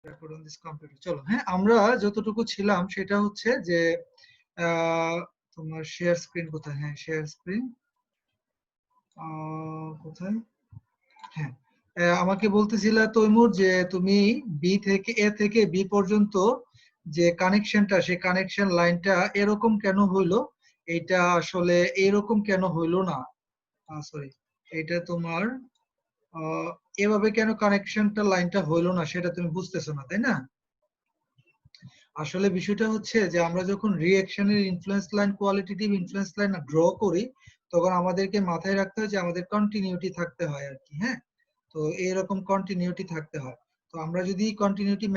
record on this computer. চলো হ্যাঁ, আমরা যতটুকু ছিলাম সেটা হচ্ছে যে তোমার শেয়ার স্ক্রিন কোথায়? হ্যাঁ, শেয়ার স্ক্রিন কোথায়? হ্যাঁ, আমাকে বলতেছিলা তৈমুর যে তুমি বি থেকে এ থেকে বি পর্যন্ত যে কানেকশনটা, সেই কানেকশন লাইনটা এরকম কেন হইলো, এটা আসলে এরকম কেন হইলো না, সরি, এটা তোমার এভাবে কেন কানেকশনটা লাইনটা হইলো না সেটা তুমি বুঝতেছো না, তাই না? আসলে বিষয়টা হচ্ছে যে আমরা যখন রিঅ্যাকশনের influence line, qualitative influence line draw করি, তখন আমাদেরকে মাথায় রাখতে হয় যে আমাদের কন্টিনিউটি থাকতে হয় আর কি। হ্যাঁ, তো এইরকম কন্টিনিউটি থাকতে হয়। তো আমরা যদি কন্টিনিউটি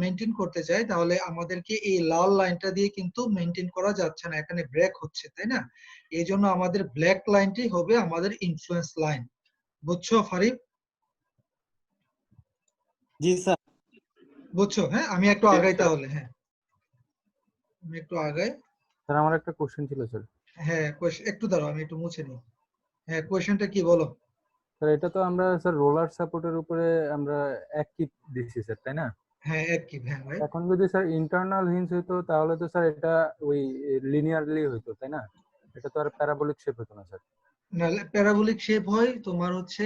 মেনটেন করতে চাই, তাহলে আমাদেরকে এই লাল লাইনটা দিয়ে কিন্তু মেনটেন করা যাচ্ছে না, এখানে ব্রেক হচ্ছে, তাই না? এই জন্য আমাদের ব্ল্যাক লাইনটি হবে আমাদের ইনফ্লুয়েন্স লাইন। বুঝছো ফারিব? জি স্যার। বুঝছো? হ্যাঁ, আমি একটু আগাই তাহলে। হ্যাঁ, আমি একটু আগাই। স্যার আমার একটা কোশ্চেন ছিল স্যার। হ্যাঁ, একটু দাঁড়াও, আমি একটু মুছে নিই। হ্যাঁ, কোয়েশ্চেনটা কি বলো? স্যার এটা তো আমরা স্যার রোলার সাপোর্টের উপরে আমরা এক কিপ দিচ্ছি স্যার, তাই না? হ্যাঁ, এক কিপ। হ্যাঁ ভাই। এখন যদি স্যার ইন্টারনাল হিঞ্জ হইতো তাহলে তো স্যার এটা ওই লিনিয়ারলি হইতো, তাই না? এটা তো আর প্যারাবোলিক শেপ হতো না স্যার। না, প্যারাবোলিক শেপ হয় তোমার হচ্ছে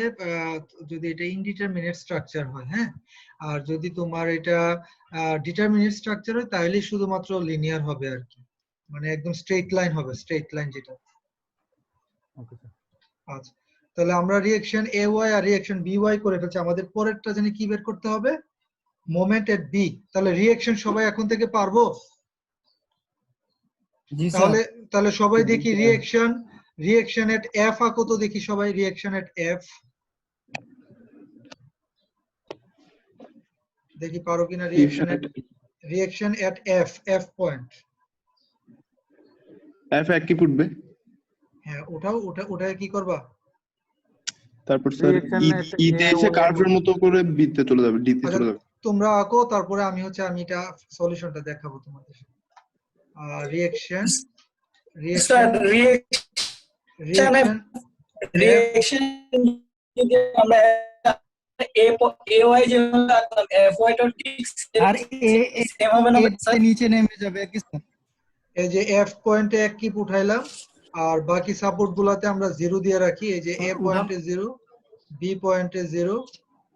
যদি এটা ইনডিটারমিনেট স্ট্রাকচার হয়। হ্যাঁ, আর যদি তোমার এটা ডিটারমিনেট স্ট্রাকচার হয় তাহলে শুধুমাত্র লিনিয়ার হবে আর কি, মানে একদম স্ট্রেট লাইন হবে, স্ট্রেট লাইন যেটা। Okay sir. আচ্ছা, তাহলে আমরা reaction A Y R reaction B Y করে ফেলছি। আমাদের পরেরটা জানি কি বের করতে হবে? মোমেন্ট এট বি। তাহলে রিঅ্যাকশন সবাই এখন থেকে পারবো? জি স্যার। তাহলে তাহলে সবাই দেখি রিঅ্যাকশন এট এফ আঁকো তো দেখি সবাই, রিঅ্যাকশন এট এফ দেখি পারো কিনা। রিঅ্যাকশন এট এফ পয়েন্ট। এফ এক কি ফুটবে? হ্যাঁ, ওটাই কি করবা? তারপর স্যার ইতে এসে কার্ভের মতো করে বিতে চলে যাবে, ডিতে চলে যাবে। তোমরা আঁকো, তারপরে আমি এটা সলিউশনটা দেখাবো তোমাদের। রিঅ্যাকশন যদি আমরা এ ওয়াই যেমন রাখতাম, এফ ওয়াই টা ঠিক আর সেম হবে না স্যার? নিচে নেমে যাবে কি স্যার? এই যে এফ পয়েন্টে এক কিপ উঠাইলাম, আর বাকি সাপোর্ট গুলাতে আমরা 0 দিয়ে রাখি। এই যে এ পয়েন্টে 0, বি পয়েন্টে 0,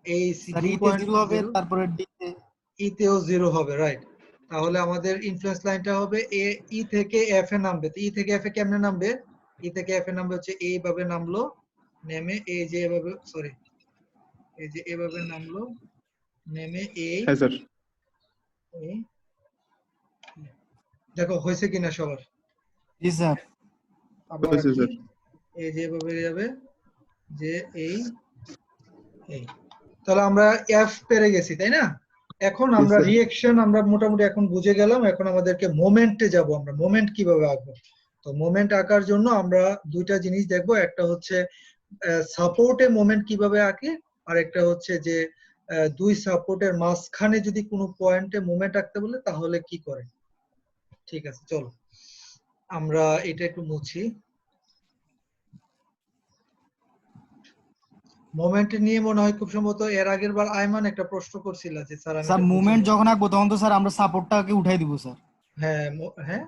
এই ডি পয়েন্টে 0 হবে, তারপরে ডি তে ইতেও 0 হবে, রাইট? তাহলে আমাদের ইনফ্লুয়েন্স লাইনটা হবে ই থেকে এফ এ নামবে। তো ই থেকে এফ এ কেমনে নামবে? ই থেকে এফ এ নামবে হচ্ছে এইভাবে নামলো, নেমে এই যে এভাবে, সরি, এই যে এভাবে নামলো, নেমে এই। হ্যাঁ স্যার। দেখো হয়েছে কিনা সবার? জি স্যার। এই যে এভাবে যাবে, যে এই তাহলে আমরা এফ পেরে গেছি, তাই না? এখন আমরা রিঅ্যাকশন আমরা মোটামুটি এখন বুঝে গেলাম। এখন আমাদেরকে মোমেন্টে যাব। আমরা মোমেন্ট কিভাবে আঁকবো? তো মোমেন্ট আঁকার জন্য আমরা দুইটা জিনিস দেখবো। একটা হচ্ছে সাপোর্টে মোমেন্ট কিভাবে আঁকে, আর একটা হচ্ছে যে দুই সাপোর্টের মাঝখানে যদি কোনো পয়েন্টে মোমেন্ট আঁকতে বলে তাহলে কি করে। ঠিক আছে, চলো আমরা এটা একটু মুছি। মোমেন্ট নিয়ে মনে হয় খুব সম্ভবত এর আগের বার আয়মান একটা প্রশ্ন করছিল যে স্যার আমি স্যার মুভমেন্ট যখন আঁকবো তখন তো স্যার আমরা সাপোর্টটাকে উঠাই দিব স্যার। হ্যাঁ হ্যাঁ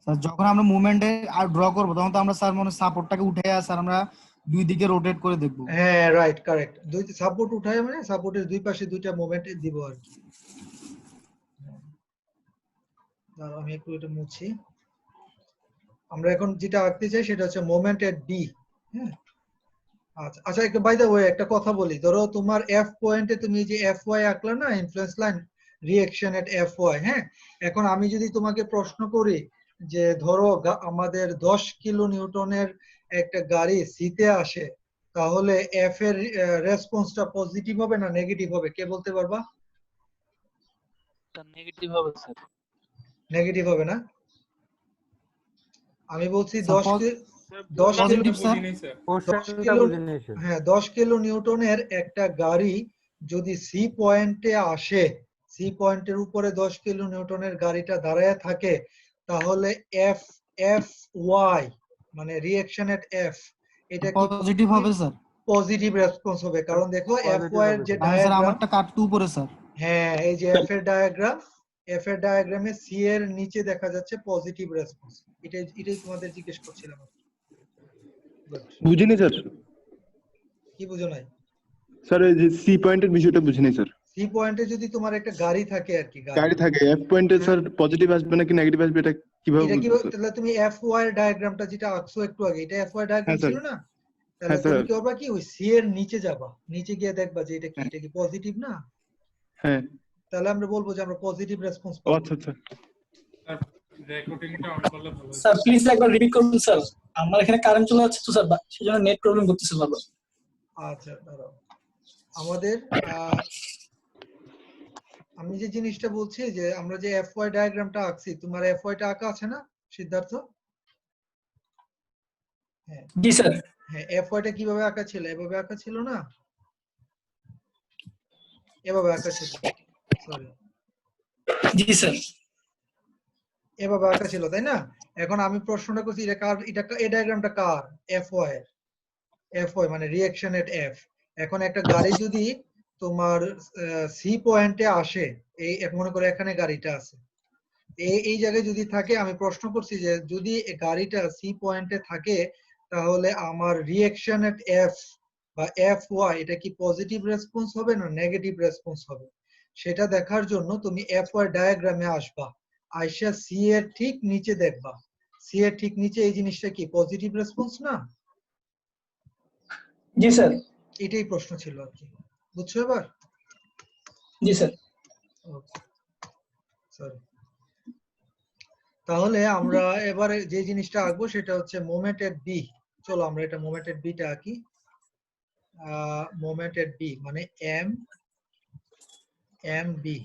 স্যার যখন আমরা মুভমেন্টে আর ড্র করব তখন তো আমরা স্যার মনে সাপোর্টটাকে উঠাই স্যার আমরা দুই দিকে রোটেট করে দেখব। হ্যাঁ রাইট, কারেক্ট। দুই সাপোর্ট উঠায় মানে সাপোর্টের দুই পাশে দুইটা মোমেন্ট দিব আর কি। দাঁড়াও আমি একটু এটা মুছি। আমরা এখন যেটা আঁকতে চাই সেটা হচ্ছে মোমেন্ট এট বি। হ্যাঁ, আচ্ছা আচ্ছা, একটা বাই দ্য ওয়ে একটা কথা বলি। ধরো তোমার এফ পয়েন্টে তুমি যে এফ ওয়াই আঁকলা না, ইনফ্লুয়েন্স লাইন, রিঅ্যাকশন এট এফ ওয়াই। হ্যাঁ, এখন আমি যদি তোমাকে প্রশ্ন করি যে ধরো আমাদের 10 কিলো নিউটনের একটা গাড়ি সিতে আসে, তাহলে এফ এর রেসপন্সটা পজিটিভ হবে না নেগেটিভ হবে? কে বলতে পারবা? নেগেটিভ হবে স্যার। নেগেটিভ হবে না? আমি বলছি 10 কিলো নিউটনের একটা গাড়ি যদি সি পয়েন্টে আসে, সি পয়েন্টের উপরে 10 কিলো নিউটনের গাড়িটা দাঁড়ায় থাকে, তাহলে এফ এফ ওয়াই মানে রিঅ্যাকশন এট এফ, এটা কি পজিটিভ হবে স্যার? পজিটিভ রেসপন্স হবে। কারণ দেখো এফ ওয়াই এর যে ডায়াগ্রাম, আমারটা কাট টু পড়ে স্যার। হ্যাঁ, এই যে এফ এর ডায়াগ্রামে সি এর নিচে দেখা যাচ্ছে পজিটিভ রেসপন্স। এটাই তোমাদের জিজ্ঞেস করছিলাম। গুড। বুঝিনি স্যার। কি বুঝো নাই? স্যার এই যে সি পয়েন্টের বিষয়টা বুঝিনি স্যার। সি পয়েন্টে যদি তোমার একটা গাড়ি থাকে আর কি, গাড়ি থাকে, এফ পয়েন্টে স্যার পজিটিভ আসবে নাকি নেগেটিভ আসবে এটা কিভাবে এটা কি বুঝবো স্যার? তাহলে তুমি এফ ওয়াই ডায়াগ্রামটা যেটা আঁকছো একটু আগে, এটা এফ ওয়াই ডায়াগ্রাম হ্যাঁ স্যার। ছিল না? তাহলে হ্যাঁ তুমি স্যার। কি করবা কি ওই সি এর নিচে যাবা, নিচে গিয়ে দেখবা যে এটা কি পজিটিভ না? হ্যাঁ। তাহলে আমরা বলবো যে আমরা পজিটিভ রেসপন্স ও পাবো। আচ্ছা আচ্ছা। স্যার প্লিজ একবার রিপিট করুন স্যার, আমার এখানে কারেন্ট চলে যাচ্ছে তো স্যার, সেজন্য নেট প্রবলেম করতেছে বারবার। আচ্ছা দাঁড়াও, আমাদের আমি যে জিনিসটা বলছি যে আমরা যে এফ ওয়াই ডায়াগ্রামটা আঁকছি, তোমার এফ ওয়াইটা আঁকা আছে না সিদ্ধার্থ? হ্যাঁ জি স্যার। হ্যাঁ, এফ ওয়াইটা কিভাবে আঁকা ছিল? এভাবে আঁকা ছিল না? এভাবে আঁকা ছিল, সরি জি স্যার। এভাবে আঁকা ছিল, তাই না? এখন আমি প্রশ্নটা করছি এটা কার, এই ডায়াগ্রামটা কার? এফ ওয়াই এর। এফ ওয়াই মানে রিঅ্যাকশন এট এফ। এখন একটা গাড়ি যদি তোমার সি পয়েন্টে আসে, এই মনে করো এখানে গাড়িটা আছে, এই জায়গায় যদি থাকে, আমি প্রশ্ন করছি যে যদি গাড়িটা সি পয়েন্টে থাকে তাহলে আমার রিঅ্যাকশন এট এফ বা এফ ওয়াই এটা কি পজিটিভ রেসপন্স হবে না নেগেটিভ রেসপন্স হবে? সেটা দেখার জন্য তুমি এফ ওয়াই ডায়াগ্রামে আসবা, আইসা সি এর ঠিক নিচে দেখবা, সি এর ঠিক নিচে এই জিনিসটা কি পজিটিভ রেসপন্স না? জি স্যার। এটাই প্রশ্ন ছিল আর কি, বুঝছো এবার? জি স্যার। সরি। তাহলে আমরা এবারে যে জিনিসটা আঁকবো সেটা হচ্ছে মোমেন্ট এট বি। চলো আমরা এটা মোমেন্ট এট বিটা আঁকি। মোমেন্ট এট বি মানে এম বি।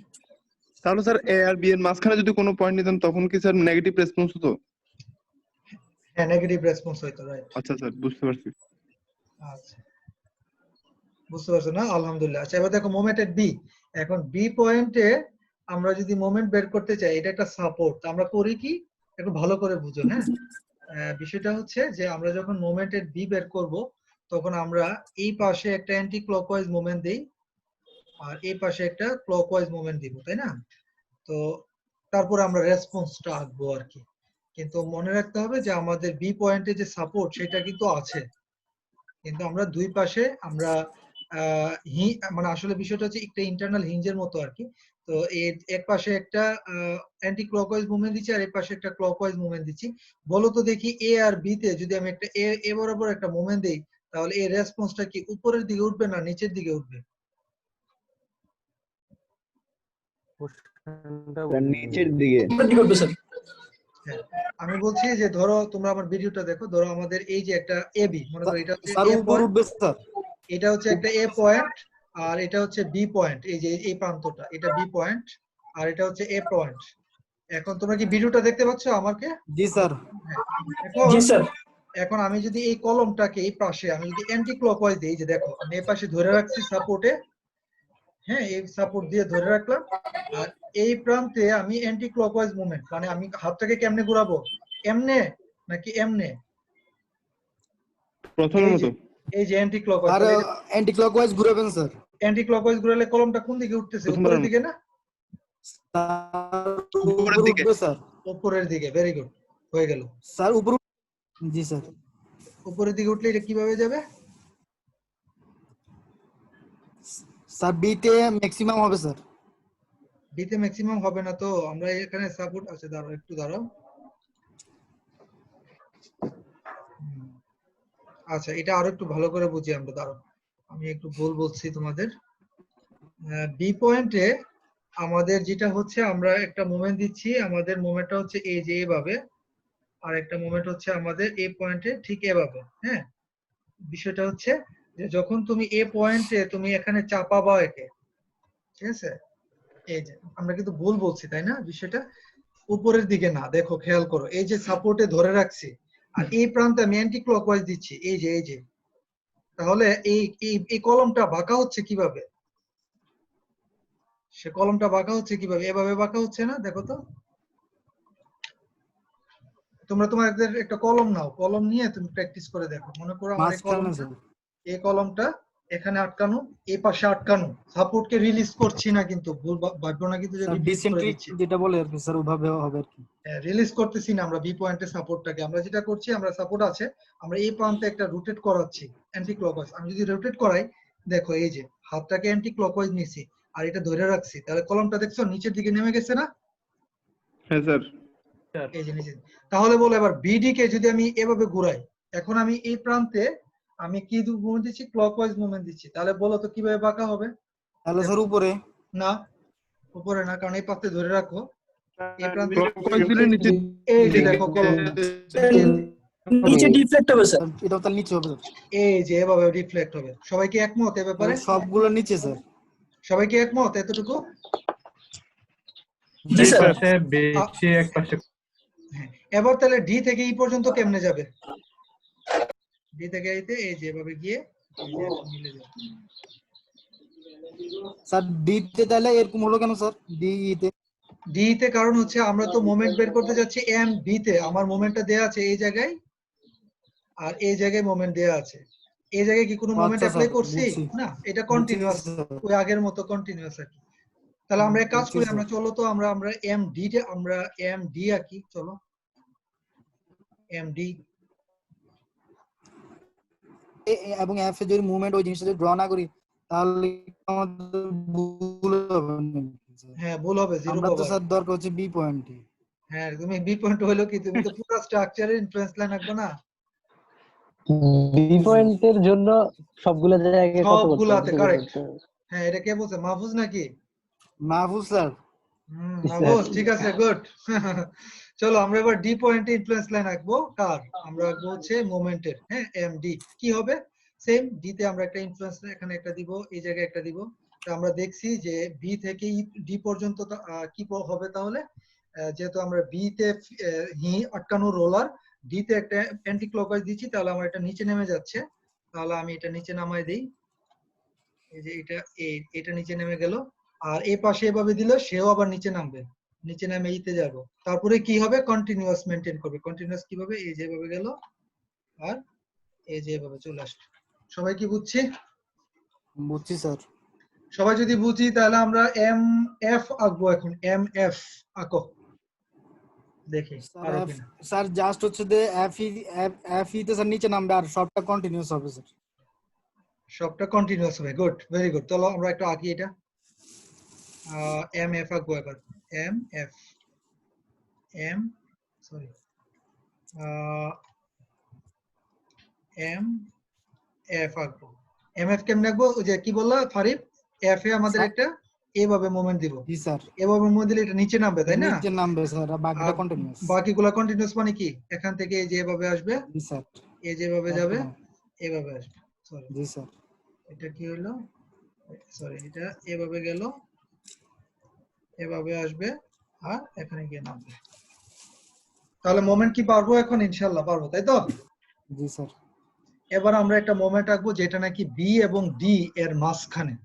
তাহলে স্যার এ আর বি এর মাঝখানে যদি কোনো পয়েন্ট নিতাম তখন কি স্যার নেগেটিভ রেসপন্স হতো? হ্যাঁ, নেগেটিভ রেসপন্স হইতো, রাইট। আচ্ছা স্যার, বুঝতে পারছি। আচ্ছা, বুঝতে পারছো না? আলহামদুলিল্লাহ। আচ্ছা এবার দেখো মোমেন্ট এট বি। এখন বি পয়েন্টে আমরা যদি মোমেন্ট বের করতে চাই, এটা একটা সাপোর্ট, আমরা করি কি একটু ভালো করে বুঝো, হ্যাঁ? বিষয়টা হচ্ছে যে আমরা যখন মোমেন্ট এট বি বের করব তখন আমরা এই পাশে একটা অ্যান্টি ক্লকওয়াইজ মোমেন্ট দেই আর এই পাশে একটা ক্লকওয়াইজ মোমেন্ট দিব, তাই না? তো তারপর আমরা রেসপন্সটা আঁকবো আর কি। কিন্তু মনে রাখতে হবে যে আমাদের বি পয়েন্টে যে সাপোর্ট সেটা কিন্তু আছে, কিন্তু আমরা দুই পাশে আমরা মানে আসলে বিষয়টা হচ্ছে একটা ইন্টারনাল হিঞ্জের মতো আর কি। তো এক পাশে একটা অ্যান্টি ক্লকওয়াইজ মুভমেন্ট দিচ্ছি আর এক পাশে একটা ক্লকওয়াইজ মুভমেন্ট দিচ্ছি। বলো তো দেখি এ আর বি তে যদি আমি একটা এ বরাবর একটা মুভমেন্ট দেই তাহলে এই রেসপন্সটা কি উপরের দিকে উঠবে না নিচের দিকে উঠবে? নিচের দিকে। কি করবে স্যার? হ্যাঁ, আমি বলছি যে ধরো তোমরা আমার ভিডিওটা দেখো, ধরো আমাদের এই যে একটা এ বি, মনে করো এটা হচ্ছে স্যার এ উপর পয়েন্ট, উঠবে স্যার। এটা হচ্ছে একটা এ পয়েন্ট আর এটা হচ্ছে বি পয়েন্ট, এই যে এই প্রান্তটা এটা বি পয়েন্ট আর এটা হচ্ছে এ পয়েন্ট। এখন তোমরা কি ভিডিওটা দেখতে পাচ্ছ আমাকে? জি স্যার। হ্যাঁ। এখন জি স্যার। এখন আমি যদি এই কলমটাকে এই পাশে আমি যদি অ্যান্টি ক্লকওয়াইজ দিই, যে দেখো আমি এই পাশে ধরে রাখছি সাপোর্টে, হ্যাঁ এই সাপোর্ট দিয়ে ধরে রাখলাম আর এই প্রান্তে আমি অ্যান্টি ক্লকওয়াইজ মুভমেন্ট মানে আমি হাতটাকে কেমনে ঘোরাবো, এমনে নাকি এমনে? প্রথমের মতো। এই যে অ্যান্টি ক্লকওয়াইজ, আর তাহলে অ্যান্টি ক্লকওয়াইজ ঘুরাবেন স্যার। অ্যান্টি ক্লকওয়াইজ ঘোরালে কলমটা কোন দিকে উঠতেছে? উপরের দিকে না উপর দিকে। উঠবে স্যার। উপরের দিকে, ভেরি গুড, হয়ে গেল। স্যার উপর। জি স্যার। উপরের দিকে উঠলে এটা কিভাবে যাবে? স্যার বিতে ম্যাক্সিমাম হবে স্যার। বিতে ম্যাক্সিমাম হবে না তো, আমরা এখানে সাপোর্ট আছে, দাঁড়াও একটু দাঁড়াও। আচ্ছা এটা আরো একটু ভালো করে বুঝি আমরা, দাঁড়াও আমি একটু ভুল বলছি তোমাদের। বি পয়েন্টে আমাদের যেটা হচ্ছে আমরা একটা মোমেন্ট দিচ্ছি, আমাদের মোমেন্টটা হচ্ছে এই যে এভাবে, আর একটা মোমেন্ট হচ্ছে আমাদের এ পয়েন্টে ঠিক এভাবে, হ্যাঁ? বিষয়টা হচ্ছে যে যখন তুমি এ পয়েন্টে তুমি এখানে চাপাবা একে, ঠিক আছে? এই যে আমরা কিন্তু ভুল বলছি তাই না? বিষয়টা উপরের দিকে না, দেখো খেয়াল করো, এই যে সাপোর্টে ধরে রাখছি আর এই প্রান্তে আমি অ্যান্টি ক্লকওয়াইজ দিচ্ছি, এই যে তাহলে এই কলমটা বাঁকা হচ্ছে কিভাবে? সে কলমটা বাঁকা হচ্ছে কিভাবে? এভাবে বাঁকা হচ্ছে না, দেখো তো। তোমরা তোমাদের একটা কলম নাও, কলম নিয়ে তুমি প্র্যাকটিস করে দেখো। মনে করো আমার মাঝখানে স্যার। এই কলমটা এখানে আটকানো, এই পাশে আটকানো, সাপোর্টকে রিলিজ করছি না কিন্তু, ভুল ভাববো না কিন্তু যে স্যার রিলিজ করে ডিসেন্ট্রিক দিচ্ছি। যেটা বলে আর কি স্যার ওইভাবে হবে আর কি। রিলিজ করতেছি না আমরা বি পয়েন্টের সাপোর্টটাকে। আমরা যেটা করছি, আমরা সাপোর্ট আছে, আমরা এই প্রান্তে একটা রোটেট করাচ্ছি অ্যান্টি ক্লকওয়াইজ। আমি যদি রোটেট করাই, দেখো এই যে হাতটাকে অ্যান্টি ক্লকওয়াইজ নিছি আর এটা ধরে রাখছি, তাহলে কলমটা দেখছো নিচের দিকে নেমে গেছে না? হ্যাঁ স্যার। এই যে নিচে। তাহলে বলো এবার বিডি কে যদি আমি এভাবে ঘুরাই, এখন আমি এই প্রান্তে আমি কি মুভমেন্ট দিচ্ছি? ক্লকওয়াইজ মুভমেন্ট দিচ্ছি। তাহলে বলো তো কিভাবে বাঁকা হবে? তাহলে স্যার উপরে। না, উপরে না, কারণ এই পাশে ধরে রাখো, এই প্রান্তে ক্লকওয়াইজ দিলে নিচে এই যে দেখো কলমটা নিচে ডিফ্লেক্ট হবে স্যার। এটা তার নিচে হবে স্যার। এই যে এভাবে রিফ্লেক্ট হবে। সবাই কি একমত এ ব্যাপারে? সবগুলো নিচে স্যার। সবাই কি একমত এতটুকু? জি স্যার। বেশি এক পাশে। হ্যাঁ, এবার তাহলে ডি থেকে ই পর্যন্ত কেমনে যাবে? ডি থেকে এইতে এই যে এভাবে গিয়ে এই যে মিলে যাবে। স্যার ডি তে তাহলে এরকম হলো কেন স্যার? ডি তে ডি তে কারণ হচ্ছে আমরা তো মোমেন্ট বের করতে যাচ্ছি এম বি তে। আমার মোমেন্টটা দেয়া আছে এই জায়গায়, আর এই জায়গায় মোমেন্ট দেয়া আছে। এই জায়গায় কি কোনো মোমেন্ট আচ্ছা অ্যাপ্লাই স্যার, করছি? বুঝছি। না, এটা কন্টিনিউয়াস, ওই আগের মতো কন্টিনিউয়াস আর কি। তাহলে আমরা এক কাজ বুঝছি করি, স্যার। আমরা চলো তো আমরা এম ডি তে আমরা এম ডি আঁকি, চলো এম ডি। এবং এফ এ যদি মুভমেন্ট ওই জিনিসটা যদি ড্র না করি তাহলে আমাদের ভুল হবে না স্যার? হ্যাঁ, ভুল হবে, জিরো আমরা তো পাবার। স্যার দরকার হচ্ছে বি পয়েন্টে। হ্যাঁ, তুমি বি পয়েন্ট হইলো কি, তুমি তো পুরো স্ট্রাকচারের ইনফ্লুয়েন্স লাইন আঁকবে না? বি পয়েন্টের জন্য সবগুলো জায়গায় কত করতে সবগুলাতে হবে? কারেক্ট। হ্যাঁ, এটা কে বলছে? মাহফুজ নাকি? মাহফুজ স্যার। মাহফুজ, ঠিক আছে, গুড। চলো আমরা এবার ডি পয়েন্টে ইনফ্লুয়েন্স লাইন আঁকবো। কার? আমরা আঁকবো হচ্ছে মোমেন্টের। হ্যাঁ, এম ডি কি হবে? সেম, ডি তে আমরা একটা ইনফ্লুয়েন্স এখানে একটা দিব, এই জায়গায় একটা দিব। তো আমরা দেখছি যে বি থেকে ডি পর্যন্ত কি হবে তাহলে? যেহেতু আমরা বি তে হি আটকানো রোলার, ডি তে একটা অ্যান্টি ক্লকওয়াইজ দিচ্ছি, তাহলে আমার এটা নিচে নেমে যাচ্ছে। তাহলে আমি এটা নিচে নামাই দেই, এই যে এটা নিচে নেমে গেল। আর এই পাশে এভাবে দিলে সেও আবার নিচে নামবে, নিচে নামে ইতে যাব। তারপরে কি হবে? কন্টিনিউয়াস মেইনটেইন করবে। কন্টিনিউয়াস কিভাবে? এই যে এভাবে গেল আর এই যে এভাবে চলে আসবে। সবাই কি বুঝছি? বুঝছি স্যার। সবাই যদি বুঝি তাহলে আমরা এম এফ আঁকবো এখন। এম এফ আঁকো, দেখি পারো কিনা। স্যার জাস্ট হচ্ছে যে এফ ই তে স্যার নিচে নামবে আর সবটা কন্টিনিউয়াস হবে স্যার। সবটা কন্টিনিউয়াস হবে, গুড, ভেরি গুড। চলো আমরা একটু আঁকি এটা। এম এফ আঁকবো এবার। M F, M sorry M F আঁকবো। এম এফ কেমনে আঁকবো? ওই যে কি বললা ফারিব, এফ এ আমাদের একটা এইভাবে মোমেন্ট দিব। জি স্যার। এভাবে মোমেন্ট দিলে এটা নিচে নামবে, তাই না? নিচে নামবে স্যার আর বাকিটা আর কন্টিনিউয়াস। বাকিগুলা কন্টিনিউয়াস মানে কি? এখান থেকে এই যে এভাবে আসবে, জি স্যার। এই যেভাবে যাবে, একদম। এভাবে আসবে। সরি, জি স্যার। এটা কি হলো? সরি, এটা এভাবে গেল, এভাবে আসবে আর এখানে গিয়ে নামবে। তাহলে মোমেন্ট কি পারবো এখন? ইনশাআল্লাহ পারবো, তাই তো? জি স্যার। এবার আমরা একটা মোমেন্ট আঁকবো যেটা নাকি বি এবং ডি এর মাঝখানে,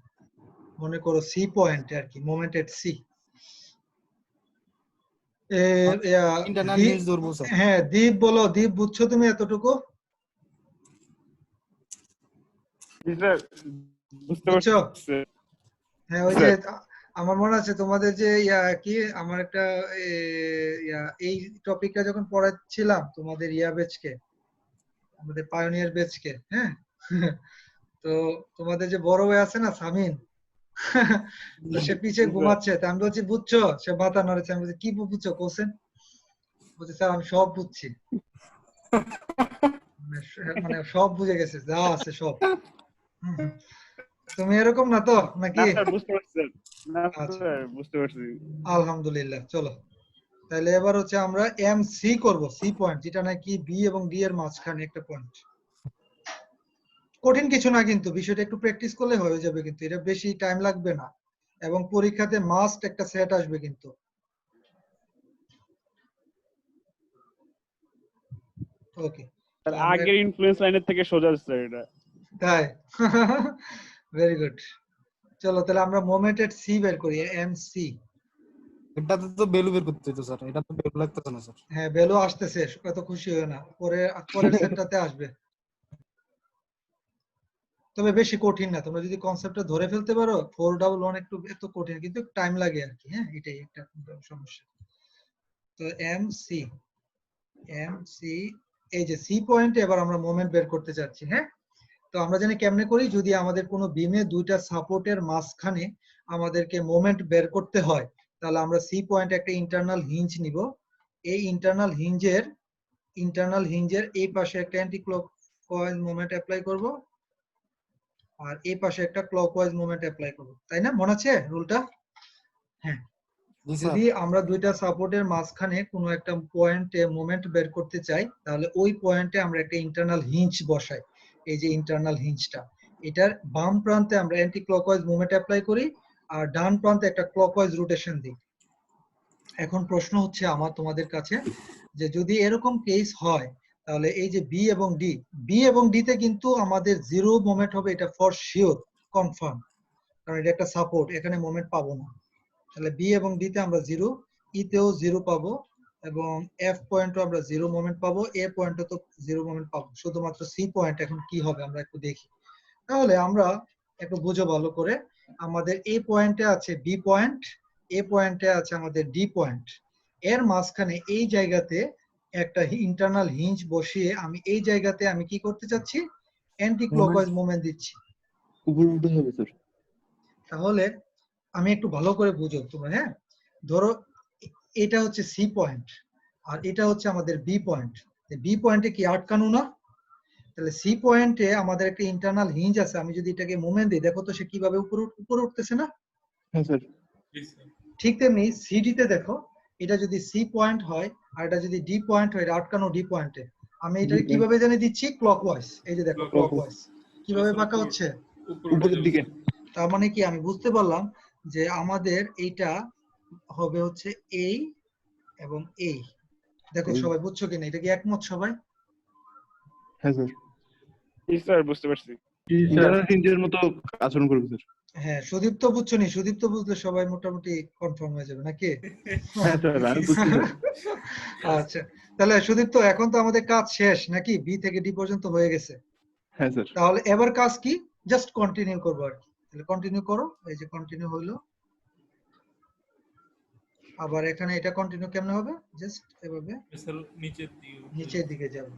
মনে করো সি পয়েন্ট আর কি, মোমেন্টেড সি। ইন্টারনাল হিন্স ধরবো স্যার। হ্যাঁ, দীপ বলো, দীপ বুঝছো তুমি এতটুকু? বুঝছো? হ্যাঁ, ওই যে আমার মনে আছে তোমাদের যে কি আমার একটা এই টপিকটা যখন পড়াচ্ছিলাম তোমাদের বেচকে, আমাদের পায়োনিয়ার বেচকে, হ্যাঁ, তো তোমাদের যে বড় ভাই আছে না সামিন, তো সে পিছে ঘুমাচ্ছে, তা আমি বলছি বুঝছো? সে মাথা নড়েছে। আমি বলছি কি বুঝছো কোসেন? বলছে স্যার আমি সব বুঝছি। মানে সব বুঝে গেছে, যা আছে সব। তুমি এরকম না তো নাকি? বুঝতে পারছি। আচ্ছা, বুঝতে পারছি। আলহামদুলিল্লাহ। চলো তাহলে এবার হচ্ছে আমরা এম সি করবো, সি পয়েন্ট যেটা নাকি বি এবং ডি এর মাঝখানে একটা পয়েন্ট। কঠিন কিছু না, কিন্তু বিষয়টা একটু প্র্যাকটিস করলে হয়ে যাবে, কিন্তু এটা বেশি টাইম লাগবে না এবং পরীক্ষাতে মাস্ট একটা সেট আসবে কিন্তু। ওকে, আগের ইনফ্লুয়েন্স লাইনের থেকে সোজা স্যার এটা। তাই? Very good. চলো তাহলে আমরা মোমেন্টেড সি বের করি, এম সি। এটাতে তো ভ্যালু বের করতে হতো স্যার, এটা তো ভ্যালু লাগতেছে না স্যার। হ্যাঁ, ভ্যালু আসতেছে, এত খুশি হয় না, পরের সেটটাতে আসবে। তবে বেশি কঠিন না, তোমরা যদি কনসেপ্টটা ধরে ফেলতে পারো 411 একটু এত কঠিন, কিন্তু টাইম লাগে আর কি। হ্যাঁ, এটাই একটা সমস্যা। তো এমসি এই যে সি পয়েন্টে এবার আমরা মোমেন্ট বের করতে চাচ্ছি। হ্যাঁ, তো আমরা জানি কেমনে করি, যদি আমাদের কোনো বিমে দুইটা সাপোর্টের মাঝখানে আমাদেরকে মোমেন্ট বের করতে হয়, তাহলে আমরা সি পয়েন্টে একটা ইন্টারনাল হিঞ্জ নিব। এই ইন্টারনাল হিঞ্জের এই পাশে একটা অ্যান্টি ক্লকওয়াইজ মোমেন্ট অ্যাপ্লাই করব, আর এই পাশে একটা ক্লকওয়াইজ মোমেন্ট অ্যাপ্লাই করব। তাই না, মনে আছে রুলটা? হ্যাঁ, জি স্যার। যদি আমরা দুইটা সাপোর্টের মাঝখানে কোনো একটা পয়েন্টে মোমেন্ট বের করতে চাই, তাহলে ওই পয়েন্টে আমরা একটা ইন্টারনাল হিঞ্জ বসাই। এই যে ইন্টারনাল হিঞ্জটা, এটার বাম প্রান্তে আমরা অ্যান্টি ক্লকওয়াইজ মোমেন্ট অ্যাপ্লাই করি, আর ডান প্রান্তে একটা ক্লকওয়াইজ রোটেশন দিই। এখন প্রশ্ন হচ্ছে আমার তোমাদের কাছে, যে যদি এরকম কেস হয়, তাহলে এই যে বি এবং ডি তে কিন্তু আমাদের জিরো মোমেন্ট হবে, এটা ফর শিওর কনফার্ম, কারণ এটা একটা সাপোর্ট, এখানে মোমেন্ট পাবো না। তাহলে বি এবং ডি তে আমরা জিরো, ই তেও জিরো পাবো, এবং এফ পয়েন্টও আমরা জিরো মোমেন্ট পাবো, এ পয়েন্টও তো জিরো মোমেন্ট পাবো। শুধুমাত্র সি পয়েন্ট এখন কি হবে আমরা একটু দেখি। তাহলে আমরা একটু বুঝো ভালো করে, আমাদের এ পয়েন্টে আছে বি পয়েন্ট, এ পয়েন্টে আছে আমাদের ডি পয়েন্ট, এর মাঝখানে এই জায়গাতে একটা ইন্টারনাল হিঞ্জ বসিয়ে আমি এই জায়গাতে আমি কি করতে চাচ্ছি, অ্যান্টি ক্লকওয়াইজ মোমেন্ট দিচ্ছি। উপরে উঠে যাবে স্যার। তাহলে আমি একটু ভালো করে বুঝো তোমরা। হ্যাঁ, ধরো এটা হচ্ছে সি পয়েন্ট আর এটা হচ্ছে আমাদের বি পয়েন্ট। বি পয়েন্টে কি আটকানো না? তাহলে সি পয়েন্টে আমাদের একটা ইন্টারনাল হিঞ্জ আছে, আমি যদি এটাকে মোমেন্ট দিই, দেখো তো সে কিভাবে উপরে উঠতেছে না? হ্যাঁ স্যার। ঠিক তেমনি সিডি তে দেখো, এটা যদি সি পয়েন্ট হয় আর এটা যদি ডি পয়েন্ট হয়, এটা আটকানো ডি পয়েন্টে, আমি এটা কিভাবে জানি দিচ্ছি, ক্লকওয়াইজ। এই যে দেখো ক্লকওয়াইজ কিভাবে বাঁকা হচ্ছে, উপরের দিকে। তার মানে কি আমি বুঝতে পারলাম যে আমাদের এইটা হবে হচ্ছে এই এবং এই। দেখো সবাই বুঝছো কিনা, এটা কি একমত সবাই? হ্যাঁ স্যার। জি স্যার, বুঝতে পারছি। ইন্টারনাল হিঞ্জের মতো আচরণ করবে স্যার। হ্যাঁ, সুদীপ্ত বুঝছো নি? সুদীপ্ত বুঝলে সবাই মোটামুটি কনফার্ম হয়ে যাবে নাকি? হ্যাঁ স্যার, আমি বুঝছি স্যার। আচ্ছা, তাহলে সুদীপ্ত এখন তো আমাদের কাজ শেষ নাকি? বি থেকে ডি পর্যন্ত হয়ে গেছে। হ্যাঁ স্যার। তাহলে এবার কাজ কি, জাস্ট কন্টিনিউ করবো আর কি। তাহলে কন্টিনিউ করো, এই যে কন্টিনিউ হইলো। আবার এখানে এটা কন্টিনিউ কেমনে হবে, জাস্ট এভাবে নিচের দিকে যাব।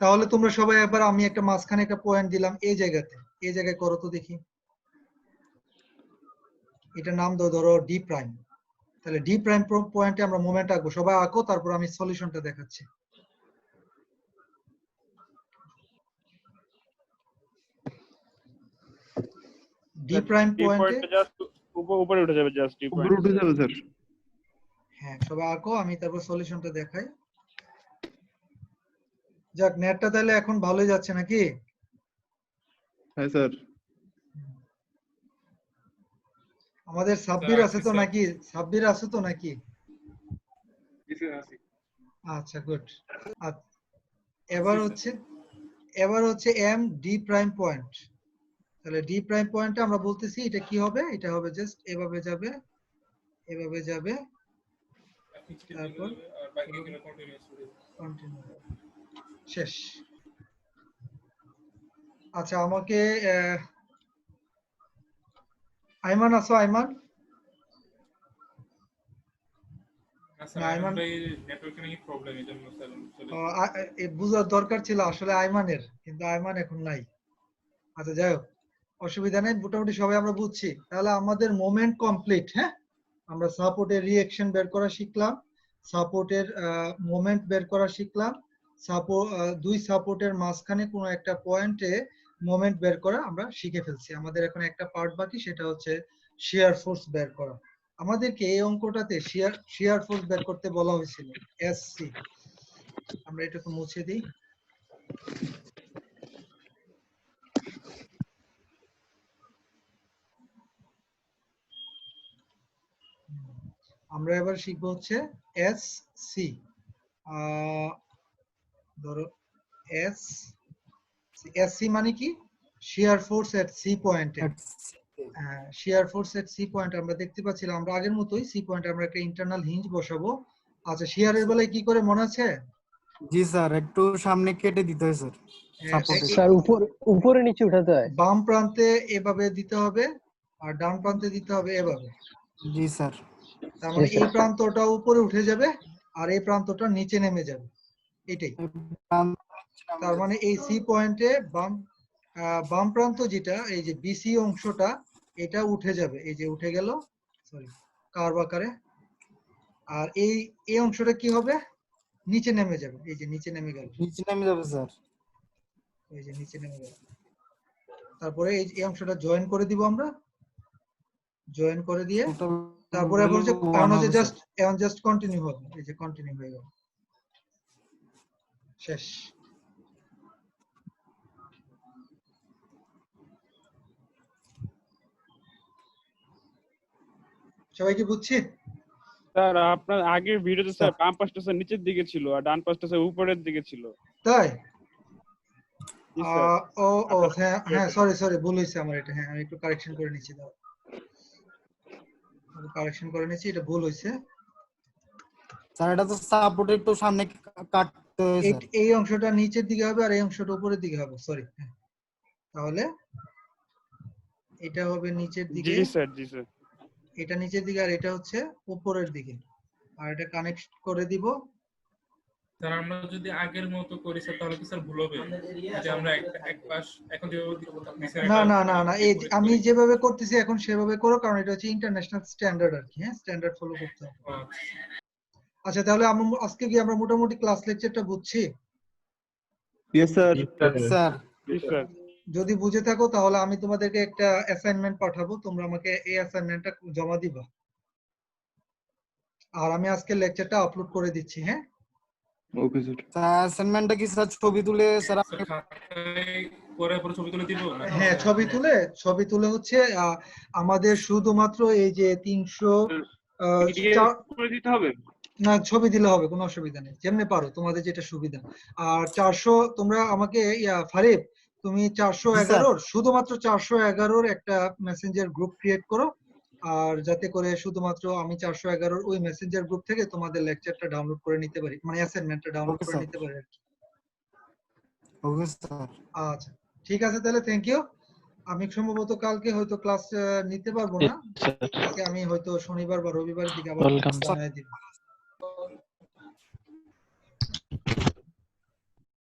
তাহলে তোমরা সবাই একবার, আমি একটা মাঝখানে একটা পয়েন্ট দিলাম এই জায়গাতে, এই জায়গায় করো তো দেখি। এটা নাম দাও ধরো ডি প্রাইম। তাহলে ডি প্রাইম পয়েন্টে আমরা মোমেন্ট আঁকবো, সবাই আঁকো, তারপর আমি সলিউশনটা দেখাচ্ছি। ডি প্রাইম পয়েন্টে জাস্ট উপরে উঠে যাবে, জাস্ট ডি উপরে পয়েন্ট। উঠে যাবে স্যার। হ্যাঁ, সবাই আঁকো, আমি তারপর সলিউশনটা দেখাই। যাক, নেটটা তাহলে এখন ভালোই যাচ্ছে নাকি? হ্যাঁ স্যার। আমাদের সাব্বির আছে তো নাকি? সাব্বির আছে তো নাকি? আচ্ছা, গুড। এবার হচ্ছে এম ডি প্রাইম পয়েন্ট। তাহলে ডি প্রাইম পয়েন্টে আমরা বলতেছি এটা কি হবে, এটা হবে জাস্ট এভাবে যাবে, এভাবে যাবে, তারপর কন্টিনিউ, শেষ। আচ্ছা, আমাকে আইমান আছো? আইমান? আইমান বুঝার দরকার ছিল আসলে আইমানের, কিন্তু আইমান এখন নাই। আচ্ছা, যাই হোক, অসুবিধা নেই, মোটামুটি সবাই আমরা বুঝছি। তাহলে আমাদের মোমেন্ট কমপ্লিট। হ্যাঁ, আমরা সাপোর্টের রিঅ্যাকশন বের করা শিখলাম, সাপোর্টের মোমেন্ট বের করা শিখলাম, দুই সাপোর্টের মাঝখানে কোনো একটা পয়েন্টে মোমেন্ট বের করা আমরা শিখে ফেলছি। আমাদের এখন একটা পার্ট বাকি, সেটা হচ্ছে শিয়ার ফোর্স বের করা। আমাদেরকে এই অঙ্কটাতে শিয়ার ফোর্স বের করতে বলা হয়েছিল, এসসি। আমরা এটাকে মুছে দিই। আমরা এবার শিখবো হচ্ছে এসসি। ধরো এসসি মানে কি, শিয়ার ফোর্স এট সি পয়েন্টে। শিয়ার ফোর্স এট সি পয়েন্ট আমরা দেখতে পাচ্ছিলাম, আমরা আগের মতোই সি পয়েন্টে আমরা একটা ইন্টারনাল হিঞ্জ বসাবো। আচ্ছা, শিয়ারের বেলায় কি করে মনে আছে? জি স্যার, একটু সামনে কেটে দিতে হয় স্যার। Supported. স্যার উপরে নিচে উঠাতে হয়। বাম প্রান্তে এভাবে দিতে হবে আর ডান প্রান্তে দিতে হবে এভাবে। জি স্যার। তার মানে জি, এই স্যার। প্রান্তটা উপরে উঠে যাবে আর এই প্রান্তটা নিচে নেমে যাবে, এটাই। তার মানে এই সি পয়েন্টে বাম প্রান্ত যেটা, এই যে বিসি অংশটা, এটা উঠে যাবে, এই যে উঠে গেল, সরি কার্ভ আকারে। আর এই অংশটা কি হবে, নিচে নেমে যাবে, এই যে নিচে নেমে গেল, নিচে নেমে যাবে স্যার। এই যে নিচে নেমে গেল। তারপরে এই অংশটা জয়েন করে দিব আমরা, জয়েন করে দিয়ে তারপরে এখন জাস্ট কন্টিনিউ হবে, এই যে কন্টিনিউ হয়ে গেল, শেষ। সবাই কি বুঝছি? স্যার আপনার আগের ভিডিওতে স্যার বাম পাশটা স্যার নিচের দিকে ছিল আর ডান পাশটা স্যার উপরের দিকে ছিল। তাই? জি স্যার। ও হ্যাঁ সরি ভুল হয়েছে আমার, এটা হ্যাঁ আমি একটু কারেকশন করে নিচ্ছি, দাও কারেকশন করে নিচ্ছি, এটা ভুল হয়েছে। স্যার এটা তো সাপোর্টেড, তো সামনে কাটতে হবে স্যার। এই অংশটা নিচের দিকে হবে আর এই অংশটা উপরের দিকে হবে, সরি। তাহলে এটা হবে নিচের দিকে, জি স্যার, জি স্যার। এটা নিচের দিকে আর এটা হচ্ছে উপরের দিকে, আর এটা কানেক্ট করে দিব। স্যার আমরা যদি আগের মতো করি স্যার তাহলে কি স্যার ভুল হবে? যদি আমরা এক পাশ এখন যেভাবে না এই আমি যেভাবে করতেছি এখন সেভাবে করো, কারণ এটা হচ্ছে ইন্টারন্যাশনাল স্ট্যান্ডার্ড আর কি, হ্যাঁ স্ট্যান্ডার্ড ফলো করতে হবে। আচ্ছা তাহলে আজকে কি আমরা মোটামুটি ক্লাস লেকচারটা বুঝছি? Yes sir. স্যার জি স্যার। যদি বুঝে থাকো তাহলে আমি তোমাদেরকে একটা অ্যাসাইনমেন্ট পাঠাবো, তোমরা আমাকে এই অ্যাসাইনমেন্টটা জমা দিবা, আর আমি আজকে লেকচারটা আপলোড করে দিচ্ছি। হ্যাঁ ওকে স্যার। অ্যাসাইনমেন্টটা কি স্যার ছবি তুলে স্যার পরে ছবি তুলে দিব? হ্যাঁ ছবি তুলে হচ্ছে আমাদের শুধুমাত্র এই যে 300 করে দিতে হবে? না ছবি দিলে হবে, কোনো অসুবিধা নেই, যেমনি পারো তোমাদের যেটা সুবিধা। আর 400 তোমরা আমাকে ফারিব তুমি 411 শুধুমাত্র 411 একটা মেসেঞ্জার গ্রুপ ক্রিয়েট করো, আর যাতে করে শুধুমাত্র আমি 411 ওই মেসেঞ্জার গ্রুপ থেকে তোমাদের লেকচারটা ডাউনলোড করে নিতে পারি, মানে অ্যাসাইনমেন্টটা ডাউনলোড করে নিতে পারি আর কি। Okay sir. আচ্ছা ঠিক আছে, তাহলে থ্যাংক ইউ। আমি সম্ভবত কালকে হয়তো ক্লাস নিতে পারবো না, কালকে আমি হয়তো শনিবার বা রবিবারের দিকে আবার জানিয়ে দিব।